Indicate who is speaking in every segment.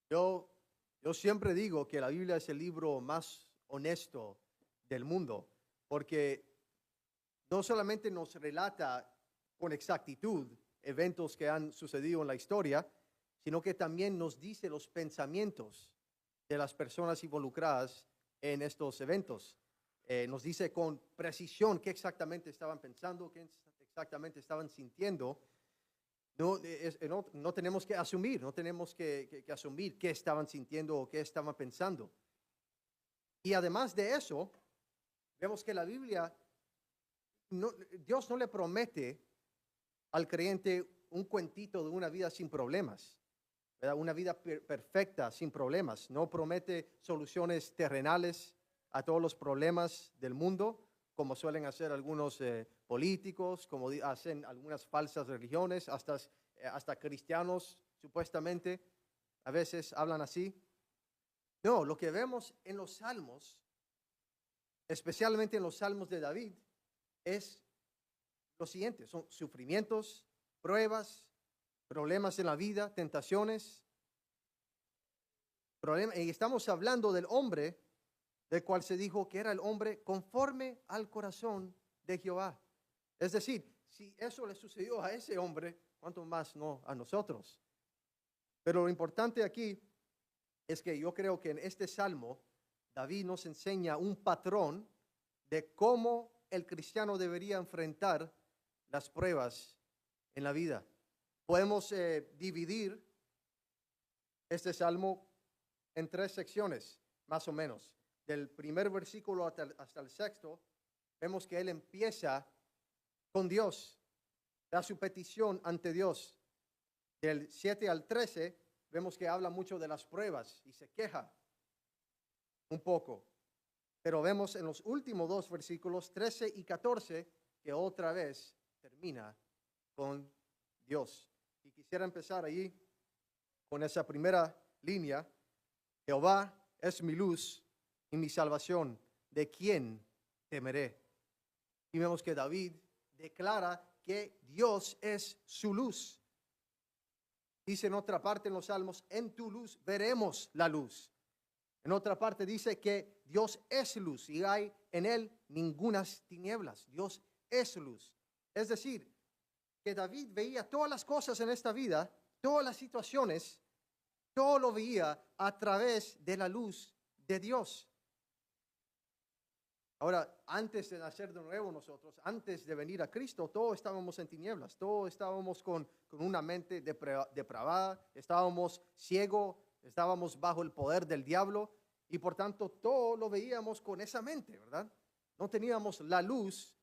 Speaker 1: Yo, yo siempre digo que la Biblia es el libro más honesto del mundo, porque no solamente nos relata con exactitud eventos que han sucedido en la historia, sino que también nos dice los pensamientos de las personas involucradas en estos eventos. Nos dice con precisión qué exactamente estaban pensando, qué exactamente estaban sintiendo. No tenemos que asumir, no tenemos que asumir qué estaban sintiendo o qué estaban pensando. Y además de eso, vemos que la Biblia, Dios no le promete al creyente un cuentito de una vida sin problemas, ¿verdad? Una vida perfecta, sin problemas. No promete soluciones terrenales a todos los problemas del mundo, como suelen hacer algunos políticos, como hacen algunas falsas religiones, hasta cristianos supuestamente, a veces hablan así. No, lo que vemos en los salmos, especialmente en los salmos de David, es lo siguiente: son sufrimientos, pruebas, problemas en la vida, tentaciones, problemas. Y estamos hablando del hombre del cual se dijo que era el hombre conforme al corazón de Jehová. Es decir, si eso le sucedió a ese hombre, ¿cuánto más no a nosotros? Pero lo importante aquí es que yo creo que en este salmo David nos enseña un patrón de cómo el cristiano debería enfrentar las pruebas en la vida. Podemos dividir este salmo en 3 secciones, más o menos. Del primer versículo hasta el sexto, vemos que él empieza con Dios, da su petición ante Dios. Del 7 al 13, vemos que habla mucho de las pruebas y se queja un poco. Pero vemos en los últimos 2 versículos, 13 y 14, que otra vez termina con Dios. Y quisiera empezar allí con esa primera línea: Jehová es mi luz y mi salvación, ¿de quién temeré? Y vemos que David declara que Dios es su luz. Dice en otra parte en los Salmos: en tu luz veremos la luz. En otra parte dice que Dios es luz y hay en él ningunas tinieblas. Dios es luz. Es decir, que David veía todas las cosas en esta vida, todas las situaciones, todo lo veía a través de la luz de Dios. Ahora, antes de nacer de nuevo nosotros, antes de venir a Cristo, todos estábamos en tinieblas, todos estábamos con una mente depravada, estábamos ciegos, estábamos bajo el poder del diablo y por tanto todo lo veíamos con esa mente, ¿verdad? No teníamos la luz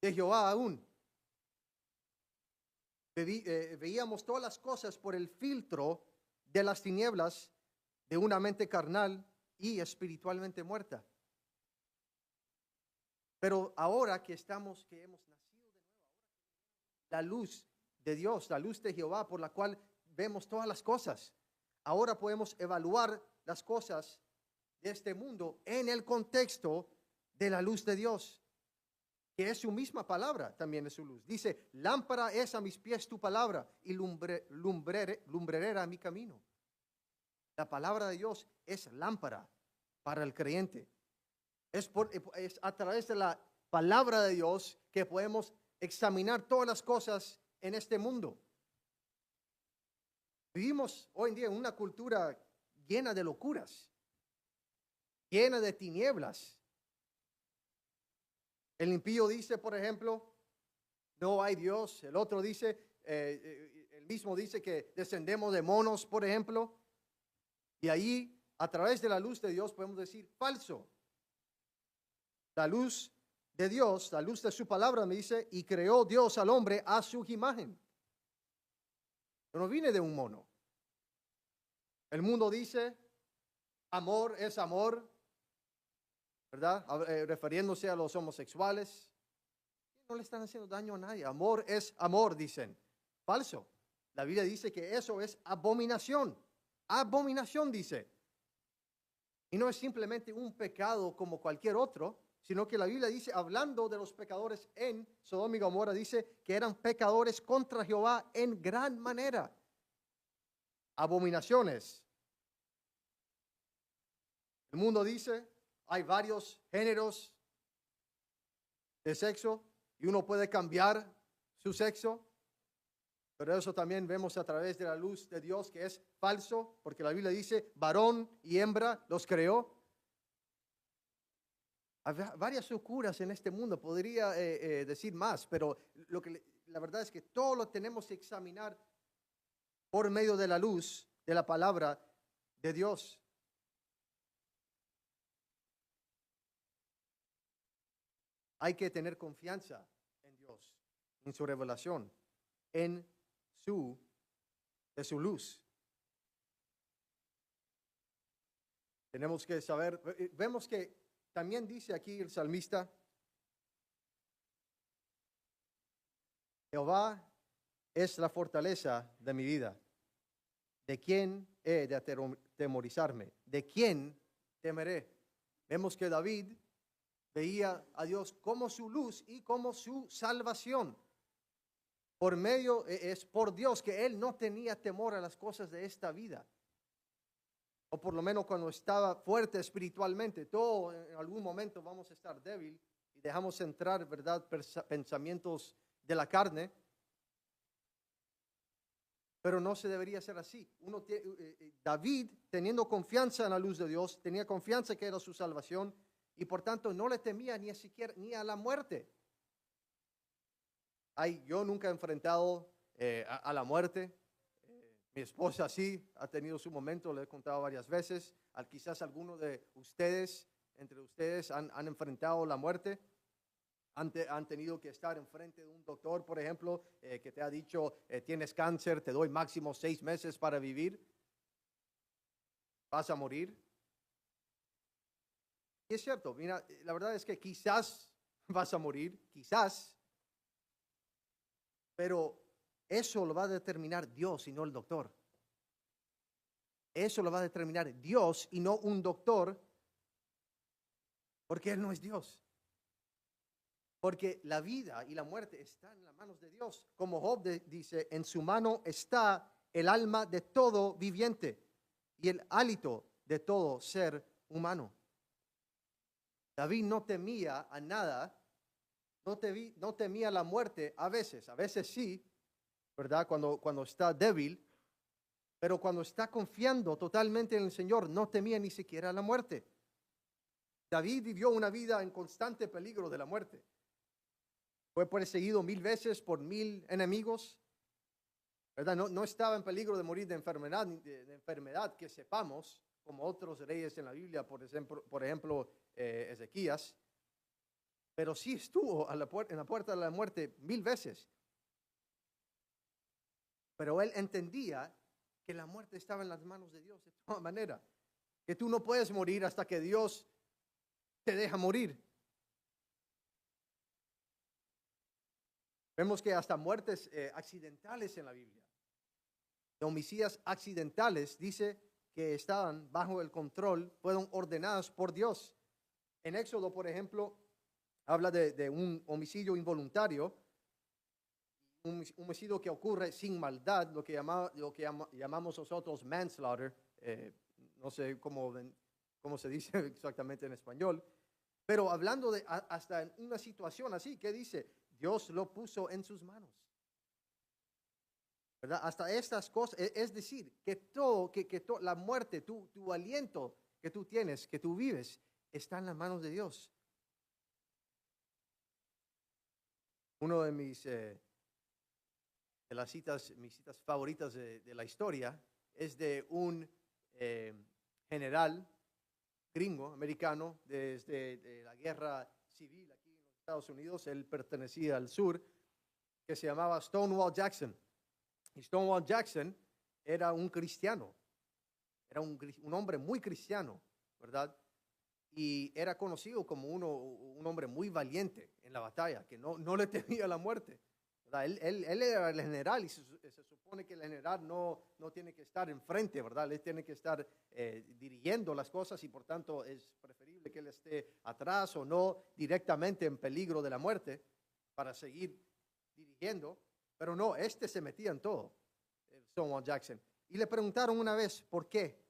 Speaker 1: de Jehová aún. Veíamos todas las cosas por el filtro de las tinieblas de una mente carnal y espiritualmente muerta. Pero ahora que hemos nacido de nuevo, la luz de Dios, la luz de Jehová, por la cual vemos todas las cosas, ahora podemos evaluar las cosas de este mundo en el contexto de la luz de Dios, que es su misma palabra, también es su luz. Dice: lámpara es a mis pies tu palabra y lumbrera a mi camino. La palabra de Dios es lámpara para el creyente. Es a través de la palabra de Dios que podemos examinar todas las cosas en este mundo. Vivimos hoy en día en una cultura llena de locuras, llena de tinieblas. El impío dice, por ejemplo, no hay Dios. El otro dice, el mismo dice que descendemos de monos, por ejemplo. Y ahí, a través de la luz de Dios, podemos decir falso. La luz de Dios, la luz de su palabra me dice: y creó Dios al hombre a su imagen. Yo no vine de un mono. El mundo dice: amor es amor, ¿verdad? Refiriéndose a los homosexuales. No le están haciendo daño a nadie. Amor es amor, dicen. Falso. La Biblia dice que eso es abominación. Abominación, dice. Y no es simplemente un pecado como cualquier otro, sino que la Biblia dice, hablando de los pecadores en Sodoma y Gomorra, dice que eran pecadores contra Jehová en gran manera. Abominaciones El mundo dice, hay varios géneros de sexo y uno puede cambiar su sexo, pero eso también vemos a través de la luz de Dios que es falso, porque la Biblia dice, varón y hembra los creó. Hay varias locuras en este mundo, podría decir más, pero la verdad es que todo lo tenemos que examinar por medio de la luz de la palabra de Dios. Hay que tener confianza en Dios, en su revelación, en su luz. Tenemos que saber, vemos que también dice aquí el salmista, Jehová es la fortaleza de mi vida. ¿De quién he de atemorizarme? ¿De quién temeré? Vemos que David veía a Dios como su luz y como su salvación. Por medio, es por Dios que él no tenía temor a las cosas de esta vida. O por lo menos cuando estaba fuerte espiritualmente. Todo en algún momento vamos a estar débil y dejamos entrar, ¿verdad?, pensamientos de la carne. Pero no se debería ser así. David, teniendo confianza en la luz de Dios, tenía confianza que era su salvación y por tanto no le temía ni siquiera ni a la muerte. Yo nunca he enfrentado a la muerte. Mi esposa sí ha tenido su momento, le he contado varias veces. Quizás algunos de ustedes, entre ustedes, han enfrentado la muerte. Han tenido que estar enfrente de un doctor, por ejemplo, que te ha dicho, tienes cáncer, te doy máximo 6 meses para vivir. Vas a morir. Y es cierto, mira, la verdad es que quizás vas a morir, quizás, pero eso lo va a determinar Dios y no el doctor. Eso lo va a determinar Dios y no un doctor, porque Él no es Dios. Porque la vida y la muerte están en las manos de Dios. Como Job dice, en su mano está el alma de todo viviente y el hálito de todo ser humano. David no temía a nada, no temía la muerte a veces sí, ¿verdad? Cuando está débil, pero cuando está confiando totalmente en el Señor, no temía ni siquiera la muerte. David vivió una vida en constante peligro de la muerte. Fue perseguido 1000 veces por 1000 enemigos, ¿verdad? No estaba en peligro de morir de enfermedad que sepamos, como otros reyes en la Biblia, por ejemplo Ezequías, pero sí estuvo en la puerta de la muerte 1000 veces. Pero él entendía que la muerte estaba en las manos de Dios de todas maneras, que tú no puedes morir hasta que Dios te deja morir. Vemos que hasta muertes accidentales en la Biblia, de homicidios accidentales, dice que estaban bajo el control, fueron ordenadas por Dios. En Éxodo, por ejemplo, habla de un homicidio involuntario, un homicidio que ocurre sin maldad, lo que llamamos nosotros manslaughter, no sé cómo se dice exactamente en español, pero hablando de hasta en una situación así, ¿qué dice? Dios lo puso en sus manos, ¿verdad? Hasta estas cosas, es decir, que la muerte, tu aliento que tú tienes, que tú vives, está en las manos de Dios. Uno de mis citas favoritas de la historia es de un general gringo, americano, desde la guerra civil aquí en los Estados Unidos. Él pertenecía al sur, que se llamaba Stonewall Jackson. Y Stonewall Jackson era un cristiano, era un hombre muy cristiano, ¿verdad? Y era conocido como un hombre muy valiente en la batalla, que no le temía la muerte. Él era el general y se supone que el general no tiene que estar enfrente, ¿verdad? Él tiene que estar dirigiendo las cosas y por tanto es preferible que él esté atrás o no directamente en peligro de la muerte para seguir dirigiendo. Pero no, se metía en todo, el Stonewall Jackson. Y le preguntaron una vez, ¿por qué?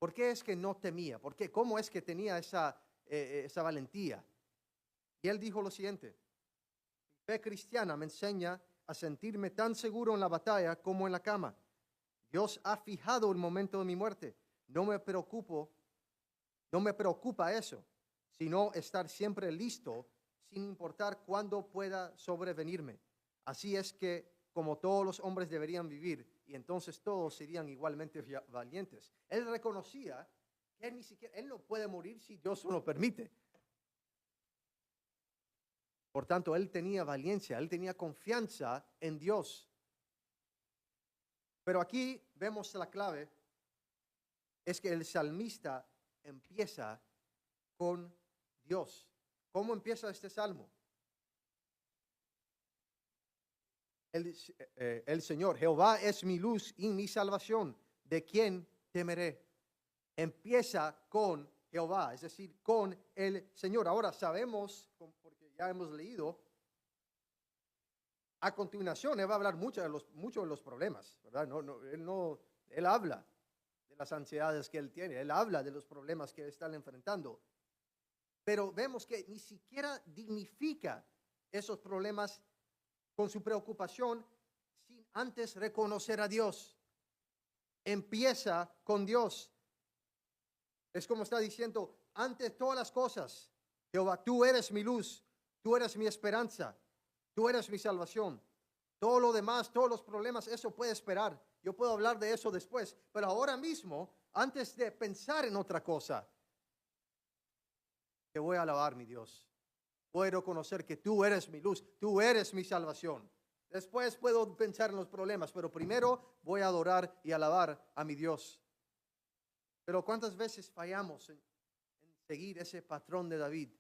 Speaker 1: ¿Por qué es que no temía? ¿Por qué? ¿Cómo es que tenía esa valentía? Y él dijo lo siguiente: mi fe cristiana me enseña a sentirme tan seguro en la batalla como en la cama. Dios ha fijado el momento de mi muerte. No me preocupa eso, sino estar siempre listo, sin importar cuándo pueda sobrevenirme. Así es que, como todos los hombres deberían vivir, y entonces todos serían igualmente valientes. Él reconocía que él no puede morir si Dios no lo permite. Por tanto, él tenía valentía, él tenía confianza en Dios. Pero aquí vemos la clave, es que el salmista empieza con Dios. ¿Cómo empieza este salmo? El Señor, Jehová es mi luz y mi salvación, ¿de quién temeré? Empieza con Jehová, es decir, con el Señor. Ahora sabemos, porque ya hemos leído, a continuación él va a hablar mucho de los problemas, ¿verdad? Él habla de las ansiedades que él tiene, él habla de los problemas que están enfrentando. Pero vemos que ni siquiera dignifica esos problemas con su preocupación sin antes reconocer a Dios. Empieza con Dios. Es como está diciendo: ante todas las cosas, Jehová, tú eres mi luz, tú eres mi esperanza, tú eres mi salvación. Todo lo demás, todos los problemas, eso puede esperar. Yo puedo hablar de eso después, pero ahora mismo, antes de pensar en otra cosa, te voy a alabar, mi Dios. Puedo conocer que tú eres mi luz, tú eres mi salvación. Después puedo pensar en los problemas, pero primero voy a adorar y alabar a mi Dios. Pero ¿cuántas veces fallamos en seguir ese patrón de David?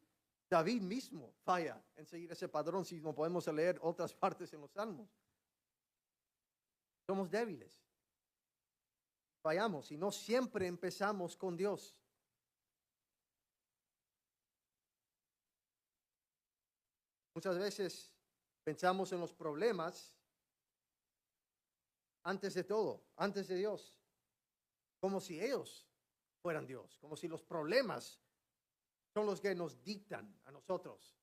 Speaker 1: David mismo falla en seguir ese patrón, si no podemos leer otras partes en los salmos. Somos débiles. Fallamos y no siempre empezamos con Dios. Muchas veces pensamos en los problemas antes de todo, antes de Dios, como si ellos fueran Dios, como si los problemas son los que nos dictan a nosotros.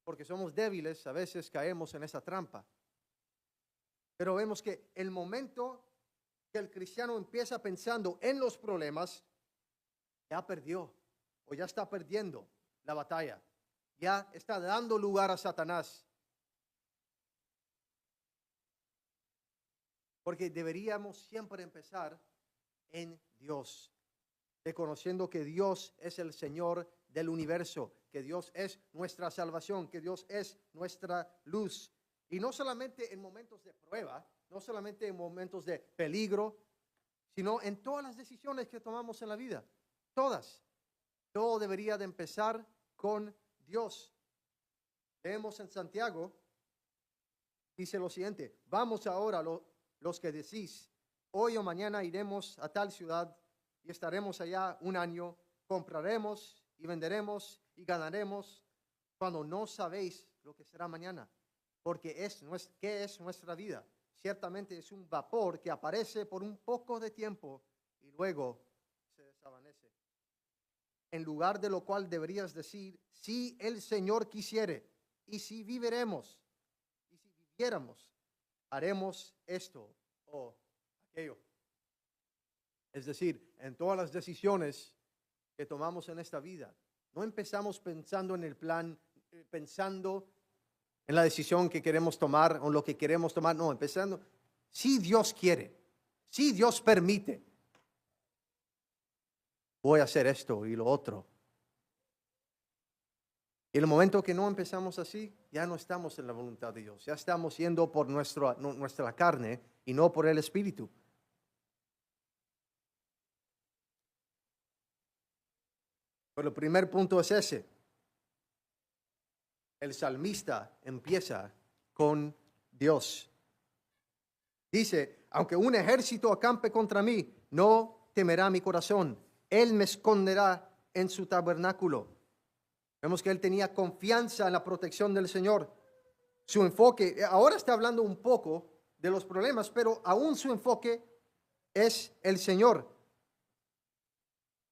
Speaker 1: Porque somos débiles, a veces caemos en esa trampa. Pero vemos que el momento que el cristiano empieza pensando en los problemas, ya perdió o ya está perdiendo la batalla. Ya está dando lugar a Satanás. Porque deberíamos siempre empezar en Dios, reconociendo que Dios es el Señor del universo, que Dios es nuestra salvación, que Dios es nuestra luz. Y no solamente en momentos de prueba, no solamente en momentos de peligro, sino en todas las decisiones que tomamos en la vida. Todas. Todo debería de empezar con Dios. Leemos en Santiago, dice lo siguiente: vamos ahora los que decís, hoy o mañana iremos a tal ciudad y estaremos allá un año, compraremos y venderemos y ganaremos, cuando no sabéis lo que será mañana. Porque ¿qué es nuestra vida? Ciertamente es un vapor que aparece por un poco de tiempo y luego se desvanece. En lugar de lo cual deberías decir: si el Señor quisiere, y si viviremos, y si viviéramos, haremos esto o aquello. Es decir, en todas las decisiones que tomamos en esta vida, no empezamos pensando en el plan, pensando en la decisión que queremos tomar o lo que queremos tomar. No, empezando, si Dios quiere, si Dios permite, voy a hacer esto y lo otro. Y en el momento que no empezamos así, ya no estamos en la voluntad de Dios. Ya estamos yendo por nuestra carne y no por el Espíritu. Pero el primer punto es ese. El salmista empieza con Dios. Dice: aunque un ejército acampe contra mí, no temerá mi corazón. Él me esconderá en su tabernáculo. Vemos que él tenía confianza en la protección del Señor. Su enfoque, ahora está hablando un poco de los problemas, pero aún su enfoque es el Señor.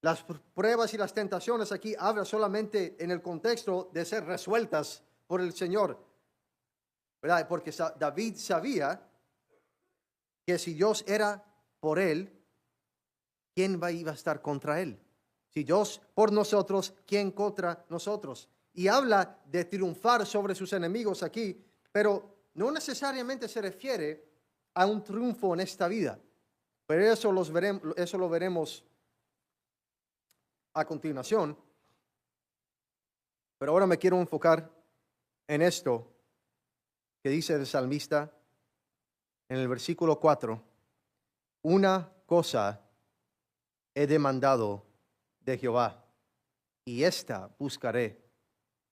Speaker 1: Las pruebas y las tentaciones aquí hablan solamente en el contexto de ser resueltas por el Señor, ¿verdad? Porque David sabía que si Dios era por él, ¿quién iba a estar contra él? Si Dios por nosotros, ¿quién contra nosotros? Y habla de triunfar sobre sus enemigos aquí, pero no necesariamente se refiere a un triunfo en esta vida. Pero eso lo veremos a continuación. Pero ahora me quiero enfocar en esto que dice el salmista en el versículo 4. Una cosa he demandado de Jehová, y esta buscaré,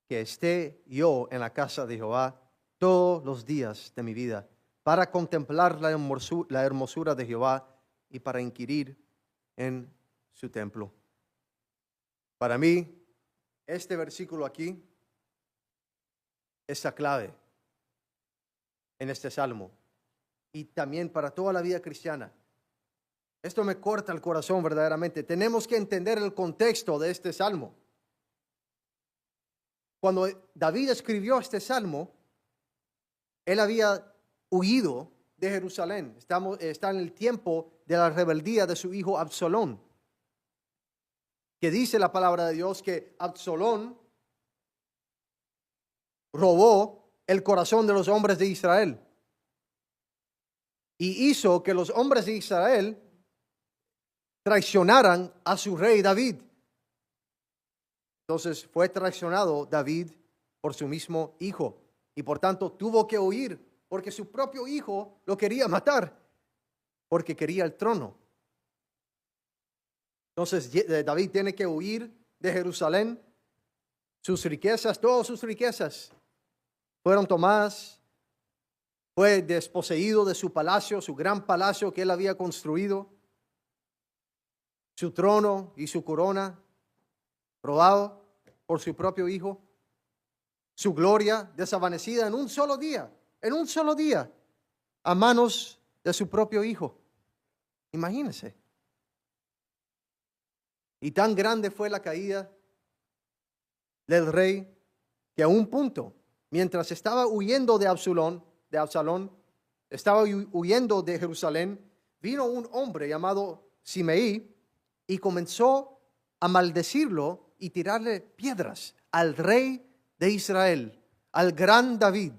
Speaker 1: que esté yo en la casa de Jehová todos los días de mi vida, para contemplar la hermosura de Jehová y para inquirir en su templo. Para mí, este versículo aquí es la clave en este salmo y también para toda la vida cristiana. Esto me corta el corazón verdaderamente. Tenemos que entender el contexto de este salmo. Cuando David escribió este salmo, él había huido de Jerusalén. Está en el tiempo de la rebeldía de su hijo Absalón, que dice la palabra de Dios que Absalón robó el corazón de los hombres de Israel y hizo que los hombres de Israel traicionaran a su rey David. Entonces fue traicionado David por su mismo hijo y por tanto tuvo que huir porque su propio hijo lo quería matar porque quería el trono. Entonces David tiene que huir de Jerusalén. Sus riquezas, todas sus riquezas fueron tomadas. Fue desposeído de su palacio, su gran palacio que él había construido. Su trono y su corona robado por su propio hijo. Su gloria desvanecida en un solo día, a manos de su propio hijo. Imagínense. Y tan grande fue la caída del rey que a un punto, mientras estaba huyendo de Absalón, estaba huyendo de Jerusalén, vino un hombre llamado Simeí y comenzó a maldecirlo y tirarle piedras al rey de Israel, al gran David.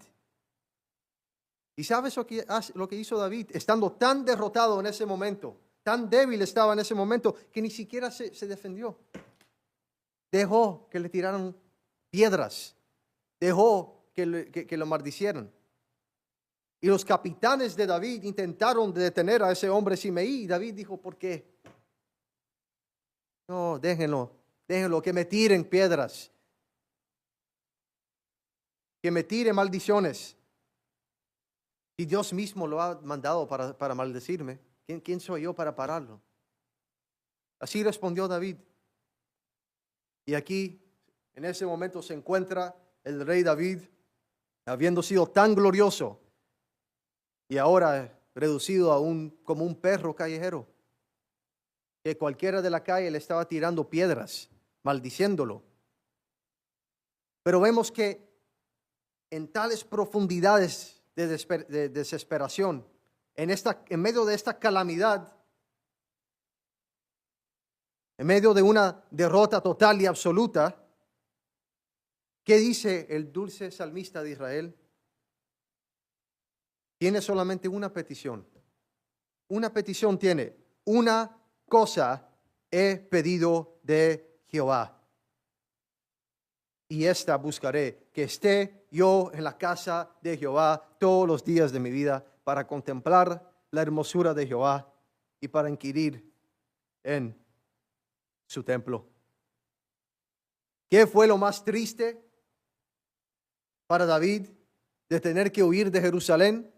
Speaker 1: ¿Y sabes lo que hizo David? Estando tan derrotado en ese momento, tan débil estaba en ese momento, que ni siquiera se defendió. Dejó que le tiraran piedras. Dejó que lo maldicieran. Y los capitanes de David intentaron detener a ese hombre Simeí. Y David dijo, ¿por qué? No, déjenlo, que me tiren piedras. Que me tiren maldiciones. Y Dios mismo lo ha mandado para maldecirme. ¿Quién soy yo para pararlo? Así respondió David. Y aquí, en ese momento, se encuentra el rey David, habiendo sido tan glorioso, y ahora reducido como un perro callejero, que cualquiera de la calle le estaba tirando piedras, maldiciéndolo. Pero vemos que en tales profundidades de desesperación, en medio de esta calamidad, en medio de una derrota total y absoluta, ¿qué dice el dulce salmista de Israel? Tiene solamente una petición. Una petición tiene. Una cosa he pedido de Jehová. Y esta buscaré, que esté yo en la casa de Jehová todos los días de mi vida, para contemplar la hermosura de Jehová y para inquirir en su templo. ¿Qué fue lo más triste para David de tener que huir de Jerusalén?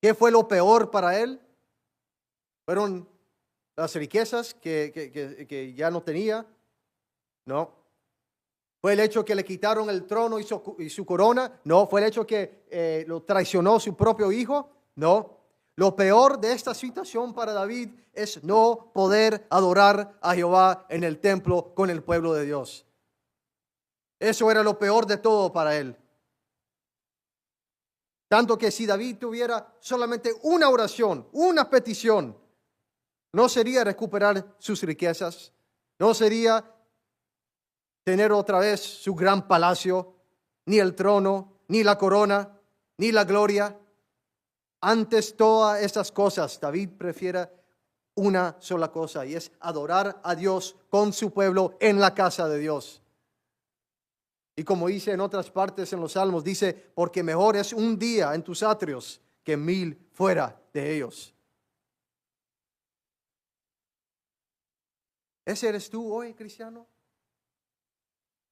Speaker 1: ¿Qué fue lo peor para él? ¿Fueron las riquezas que ya no tenía? No. ¿Fue el hecho que le quitaron el trono y su corona? No. ¿Fue el hecho que lo traicionó su propio hijo? No. Lo peor de esta situación para David es no poder adorar a Jehová en el templo con el pueblo de Dios. Eso era lo peor de todo para él. Tanto que si David tuviera solamente una oración, una petición, no sería recuperar sus riquezas, no sería tener otra vez su gran palacio, ni el trono, ni la corona, ni la gloria. Antes todas esas cosas, David prefiere una sola cosa, y es adorar a Dios con su pueblo en la casa de Dios. Y como dice en otras partes en los Salmos, dice, porque mejor es un día en tus atrios que 1000 fuera de ellos. ¿Ese eres tú hoy, cristiano?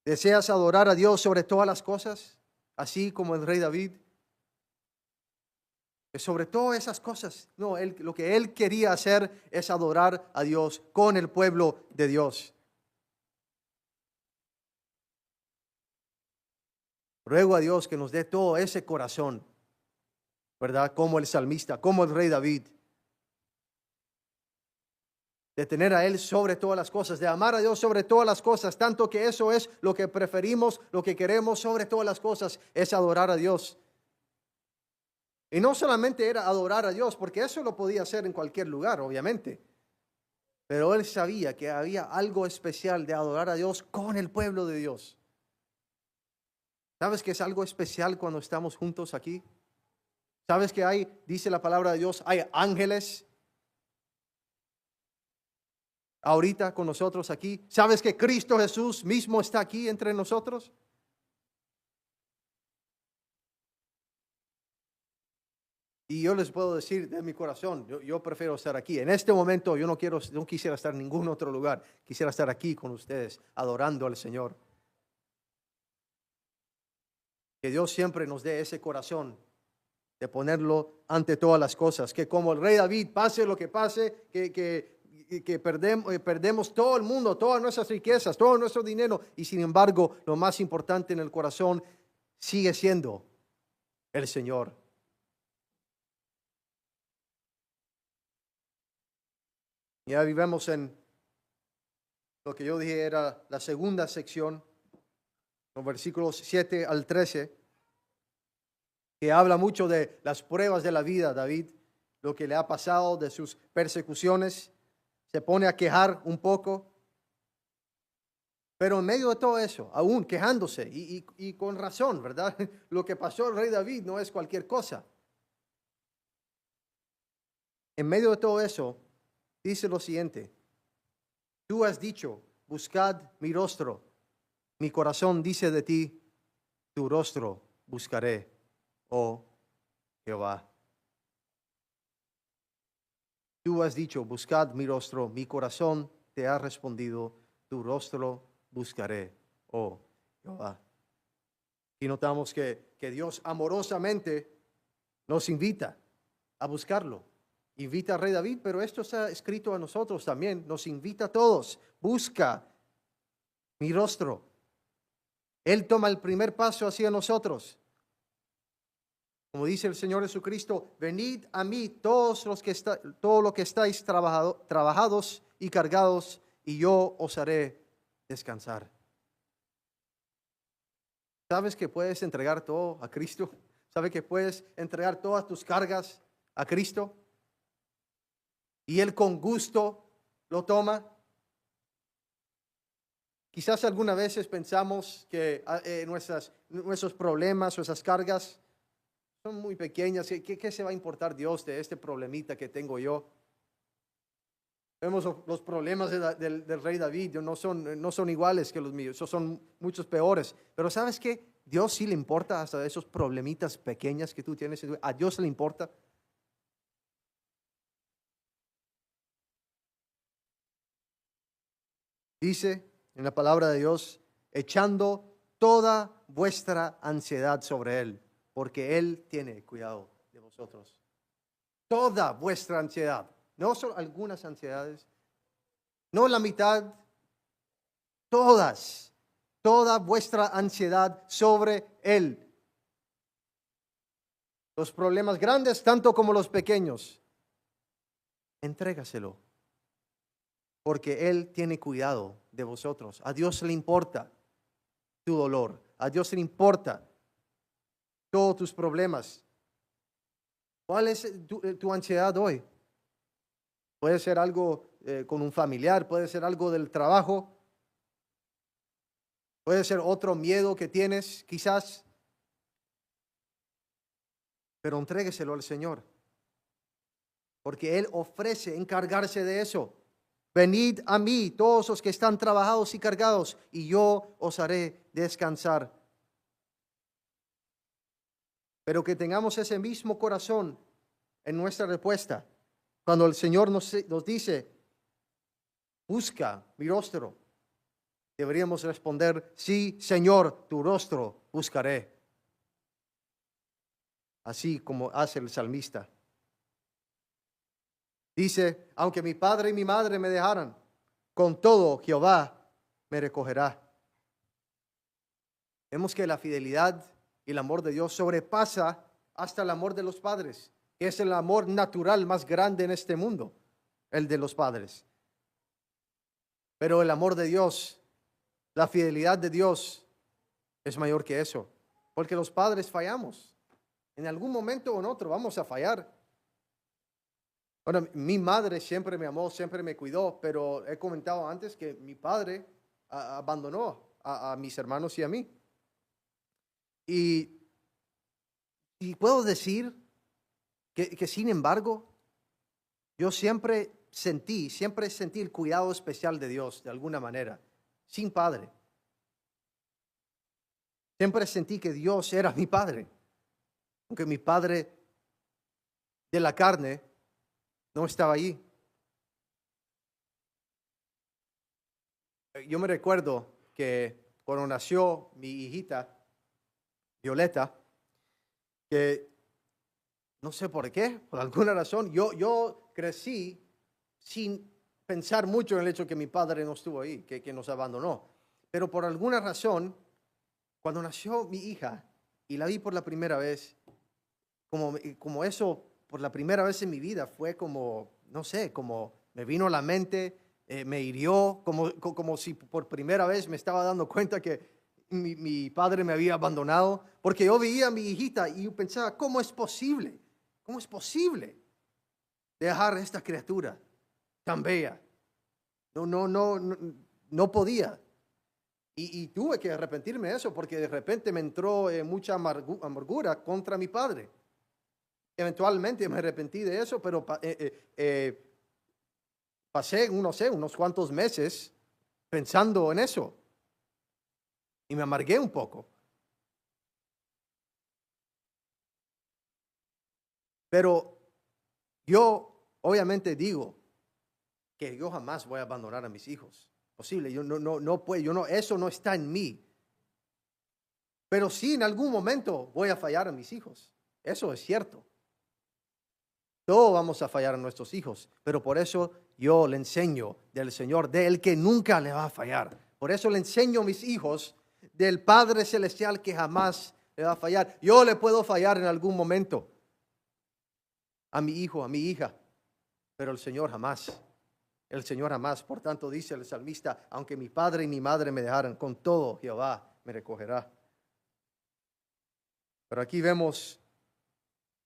Speaker 1: ¿Deseas adorar a Dios sobre todas las cosas, así como el rey David? Sobre todas esas cosas, no, lo que él quería hacer es adorar a Dios con el pueblo de Dios. Ruego a Dios que nos dé todo ese corazón, ¿verdad? Como el salmista, como el rey David. De tener a Él sobre todas las cosas, de amar a Dios sobre todas las cosas, tanto que eso es lo que preferimos, lo que queremos sobre todas las cosas, es adorar a Dios. Y no solamente era adorar a Dios, porque eso lo podía hacer en cualquier lugar, obviamente. Pero él sabía que había algo especial de adorar a Dios con el pueblo de Dios. ¿Sabes que es algo especial cuando estamos juntos aquí? ¿Sabes que hay, dice la palabra de Dios, hay ángeles ahorita con nosotros aquí? ¿Sabes que Cristo Jesús mismo está aquí entre nosotros? Y yo les puedo decir de mi corazón, yo prefiero estar aquí. En este momento yo no quisiera estar en ningún otro lugar. Quisiera estar aquí con ustedes, adorando al Señor. Que Dios siempre nos dé ese corazón de ponerlo ante todas las cosas. Que como el rey David, pase lo que pase, que perdemos todo el mundo, todas nuestras riquezas, todo nuestro dinero. Y sin embargo, lo más importante en el corazón sigue siendo el Señor. Ya vivimos en lo que yo dije era la segunda sección, los versículos 7 al 13, que habla mucho de las pruebas de la vida, David, lo que le ha pasado, de sus persecuciones. Se pone a quejar un poco, pero en medio de todo eso, aún quejándose, y con razón, ¿verdad? Lo que pasó al rey David no es cualquier cosa. En medio de todo eso, dice lo siguiente: tú has dicho, buscad mi rostro. Mi corazón dice de ti, tu rostro buscaré, oh Jehová. Tú has dicho, buscad mi rostro. Mi corazón te ha respondido, tu rostro buscaré, oh Jehová. Y notamos que Dios amorosamente nos invita a buscarlo. Invita al rey David, pero esto está escrito a nosotros también. Nos invita a todos. Busca mi rostro. Él toma el primer paso hacia nosotros. Como dice el Señor Jesucristo, venid a mí todos los que todo lo que estáis trabajados y cargados, y yo os haré descansar. ¿Sabes que puedes entregar todo a Cristo? ¿Sabes que puedes entregar todas tus cargas a Cristo? Y Él con gusto lo toma. Quizás algunas veces pensamos que nuestros problemas, nuestras cargas son muy pequeñas. ¿Qué se va a importar Dios de este problemita que tengo yo? Vemos los problemas del rey David, no son iguales que los míos, son muchos peores. Pero ¿sabes qué? Dios sí le importa hasta esos problemitas pequeñas que tú tienes. A Dios le importa. Dice en la palabra de Dios, echando toda vuestra ansiedad sobre Él, porque Él tiene cuidado de vosotros. Toda vuestra ansiedad, no solo algunas ansiedades, no la mitad, toda vuestra ansiedad sobre Él. los problemas grandes tanto como los pequeños, entrégaselo, porque Él tiene cuidado de vosotros. A Dios le importa tu dolor, a Dios le importa todos tus problemas. ¿Cuál es tu ansiedad hoy? Puede ser algo con un familiar, puede ser algo del trabajo, puede ser otro miedo que tienes quizás, pero entrégueselo al Señor, porque Él ofrece encargarse de eso. Venid a mí, todos los que están trabajados y cargados, y yo os haré descansar. Pero que tengamos ese mismo corazón en nuestra respuesta. Cuando el Señor nos dice, busca mi rostro, deberíamos responder, sí, Señor, tu rostro buscaré. Así como hace el salmista. Dice, aunque mi padre y mi madre me dejaran, con todo Jehová me recogerá. Vemos que la fidelidad y el amor de Dios sobrepasa hasta el amor de los padres, que es el amor natural más grande en este mundo, el de los padres. Pero el amor de Dios, la fidelidad de Dios es mayor que eso, porque los padres fallamos. En algún momento o en otro vamos a fallar. Bueno, mi madre siempre me amó, siempre me cuidó, pero he comentado antes que mi padre abandonó a mis hermanos y a mí. Y puedo decir que sin embargo, yo siempre sentí el cuidado especial de Dios de alguna manera, sin padre. Siempre sentí que Dios era mi padre, aunque mi padre de la carne no estaba allí. Yo me recuerdo que cuando nació mi hijita, Violeta, que no sé por qué, por alguna razón, yo crecí sin pensar mucho en el hecho que mi padre no estuvo ahí, que nos abandonó. Pero por alguna razón, cuando nació mi hija y la vi por la primera vez, como eso por la primera vez en mi vida fue como, no sé, como me vino a la mente, me hirió, como si por primera vez me estaba dando cuenta que mi padre me había abandonado, porque yo veía a mi hijita y yo pensaba, ¿cómo es posible? ¿Cómo es posible dejar a esta criatura tan bella? No podía. Y tuve que arrepentirme de eso, porque de repente me entró mucha amargura contra mi padre. Eventualmente me arrepentí de eso, pero pasé, no sé, unos cuantos meses pensando en eso. Y me amargué un poco. Pero yo obviamente digo que yo jamás voy a abandonar a mis hijos. Posible, yo no puedo, eso no está en mí. Pero sí en algún momento voy a fallar a mis hijos. Eso es cierto. Todos vamos a fallar a nuestros hijos, pero por eso yo le enseño del Señor, del que nunca le va a fallar. Por eso le enseño a mis hijos del Padre Celestial que jamás le va a fallar. Yo le puedo fallar en algún momento a mi hijo, a mi hija, pero el Señor jamás. El Señor jamás. Por tanto dice el salmista, aunque mi padre y mi madre me dejaran, con todo Jehová me recogerá. Pero aquí vemos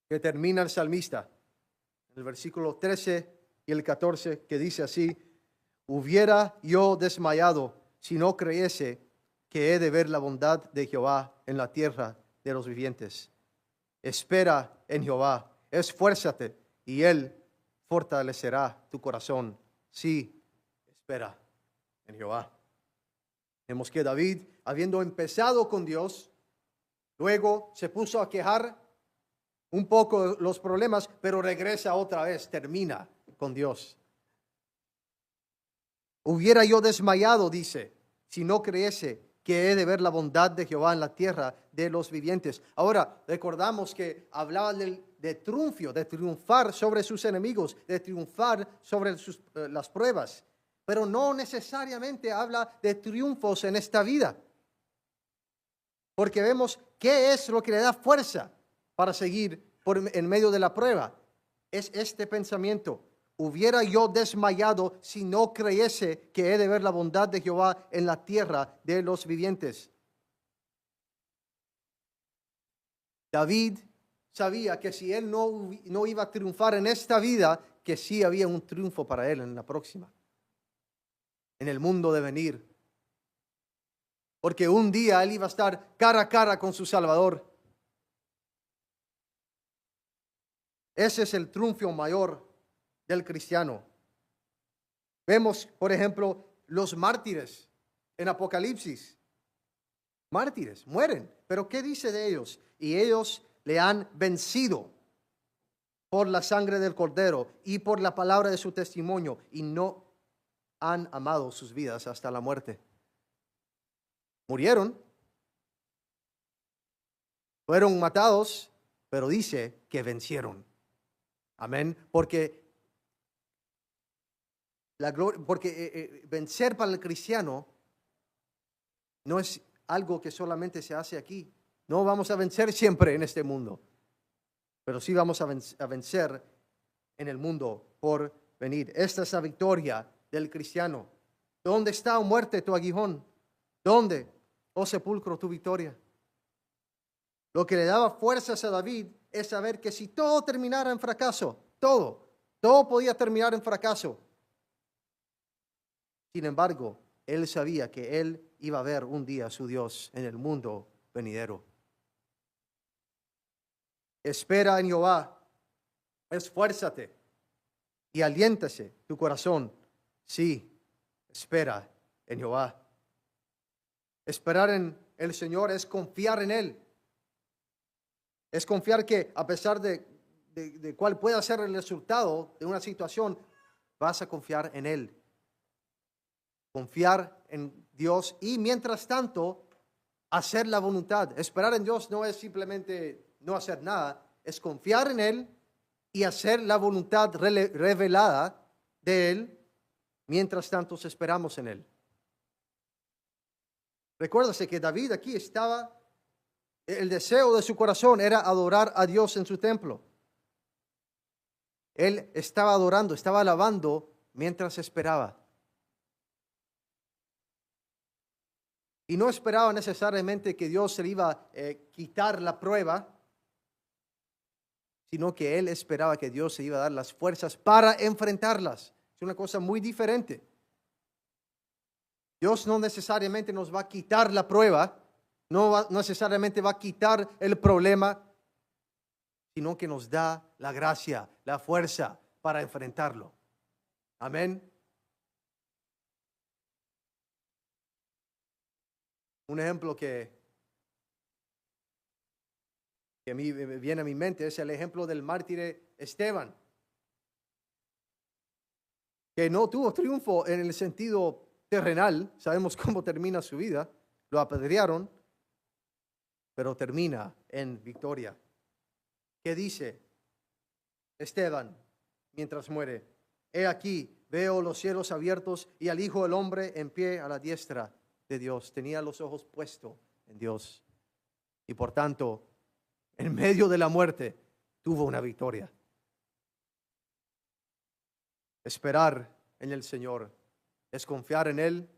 Speaker 1: que termina el salmista, el versículo 13 y el 14, que dice así: hubiera yo desmayado si no creyese que he de ver la bondad de Jehová en la tierra de los vivientes. Espera en Jehová, esfuérzate, y Él fortalecerá tu corazón. Sí, espera en Jehová. Vemos que David, habiendo empezado con Dios, luego se puso a quejar un poco los problemas, pero regresa otra vez, termina con Dios. Hubiera yo desmayado, dice, si no creyese que he de ver la bondad de Jehová en la tierra de los vivientes. Ahora, recordamos que hablaba de triunfo, de triunfar sobre sus enemigos, de triunfar sobre las pruebas, pero no necesariamente habla de triunfos en esta vida, porque vemos qué es lo que le da fuerza para seguir en medio de la prueba. Es este pensamiento: hubiera yo desmayado si no creyese que he de ver la bondad de Jehová en la tierra de los vivientes. David sabía que si él no iba a triunfar en esta vida, que sí había un triunfo para él en la próxima, en el mundo de venir. Porque un día él iba a estar cara a cara con su Salvador. Ese es el triunfo mayor del cristiano. Vemos, por ejemplo, los mártires en Apocalipsis. Mártires, mueren. Pero ¿qué dice de ellos? Y ellos le han vencido por la sangre del Cordero y por la palabra de su testimonio, y no han amado sus vidas hasta la muerte. Murieron, fueron matados, pero dice que vencieron. Amén. Porque vencer para el cristiano no es algo que solamente se hace aquí. No vamos a vencer siempre en este mundo, pero sí vamos a vencer en el mundo por venir. Esta es la victoria del cristiano. ¿Dónde está, oh muerte, tu aguijón? ¿Dónde, oh sepulcro, tu victoria? Lo que le daba fuerzas a David es saber que si todo terminara en fracaso, todo podía terminar en fracaso. Sin embargo, él sabía que él iba a ver un día a su Dios en el mundo venidero. Espera en Jehová, esfuérzate y aliéntase tu corazón. Sí, espera en Jehová. Esperar en el Señor es confiar en Él. Es confiar que a pesar de cuál pueda ser el resultado de una situación, vas a confiar en Él. Confiar en Dios y mientras tanto hacer la voluntad. Esperar en Dios no es simplemente no hacer nada, es confiar en Él y hacer la voluntad revelada de Él mientras tanto esperamos en Él. Recuérdase que David aquí estaba, el deseo de su corazón era adorar a Dios en su templo. Él estaba adorando, estaba alabando mientras esperaba. Y no esperaba necesariamente que Dios se le iba a quitar la prueba, sino que él esperaba que Dios se iba a dar las fuerzas para enfrentarlas. Es una cosa muy diferente. Dios no necesariamente nos va a quitar la prueba, no necesariamente va a quitar el problema, sino que nos da la gracia, la fuerza para enfrentarlo. Amén. Un ejemplo que a mí viene a mi mente es el ejemplo del mártir Esteban, que no tuvo triunfo en el sentido terrenal. Sabemos cómo termina su vida. Lo apedrearon, pero termina en victoria. ¿Qué dice Esteban mientras muere? He aquí, veo los cielos abiertos y al Hijo del Hombre en pie a la diestra de Dios. Tenía los ojos puestos en Dios y por tanto, en medio de la muerte, tuvo una victoria. Esperar en el Señor es confiar en Él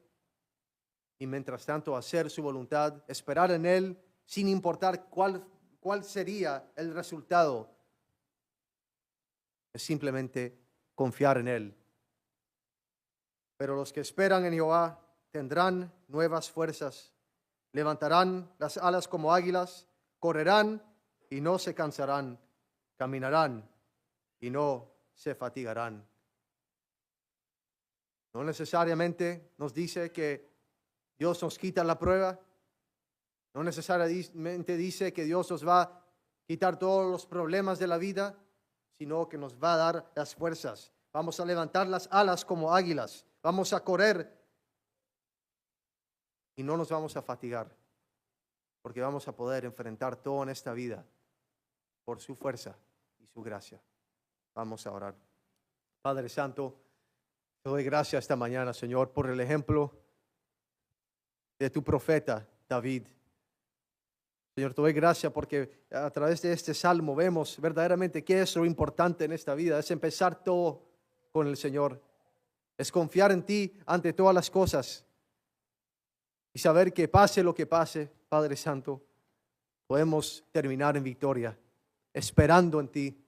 Speaker 1: y mientras tanto hacer su voluntad, esperar en Él sin importar cuál sería el resultado. Es simplemente confiar en Él. Pero los que esperan en Jehová tendrán nuevas fuerzas, levantarán las alas como águilas, correrán y no se cansarán, caminarán y no se fatigarán. No necesariamente nos dice que Dios nos quita la prueba. No necesariamente dice que Dios nos va a quitar todos los problemas de la vida, sino que nos va a dar las fuerzas. Vamos a levantar las alas como águilas. Vamos a correr y no nos vamos a fatigar, porque vamos a poder enfrentar todo en esta vida por su fuerza y su gracia. Vamos a orar. Padre Santo, te doy gracias esta mañana, Señor, por el ejemplo de tu profeta David. Señor, te doy gracias porque a través de este salmo vemos verdaderamente qué es lo importante en esta vida. Es empezar todo con el Señor. Es confiar en ti ante todas las cosas. Y saber que pase lo que pase, Padre Santo, podemos terminar en victoria, esperando en ti.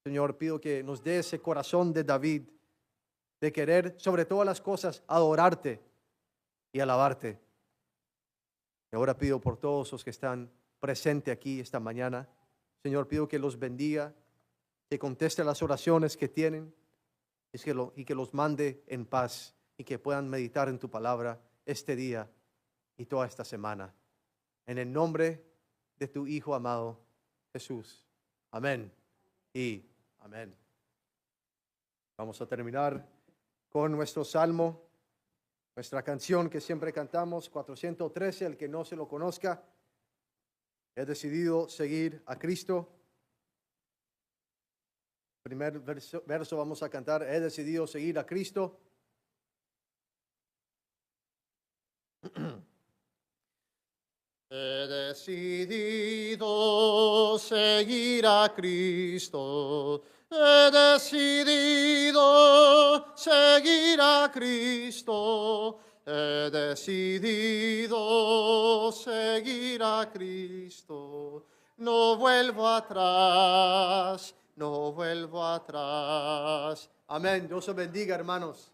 Speaker 1: Señor, pido que nos dé ese corazón de David, de querer sobre todas las cosas adorarte y alabarte. Y ahora pido por todos los que están presentes aquí esta mañana. Señor, pido que los bendiga, que conteste las oraciones que tienen y que los mande en paz y que puedan meditar en tu palabra este día y toda esta semana. En el nombre de tu Hijo amado, Jesús. Amén y amén. Vamos a terminar con nuestro salmo, nuestra canción que siempre cantamos, 413. El que no se lo conozca, he decidido seguir a Cristo. Primer verso vamos a cantar, he decidido seguir a Cristo. He decidido seguir a Cristo. He decidido seguir a Cristo. He decidido seguir a Cristo. No vuelvo atrás, no vuelvo atrás. Amén. Dios os bendiga, hermanos.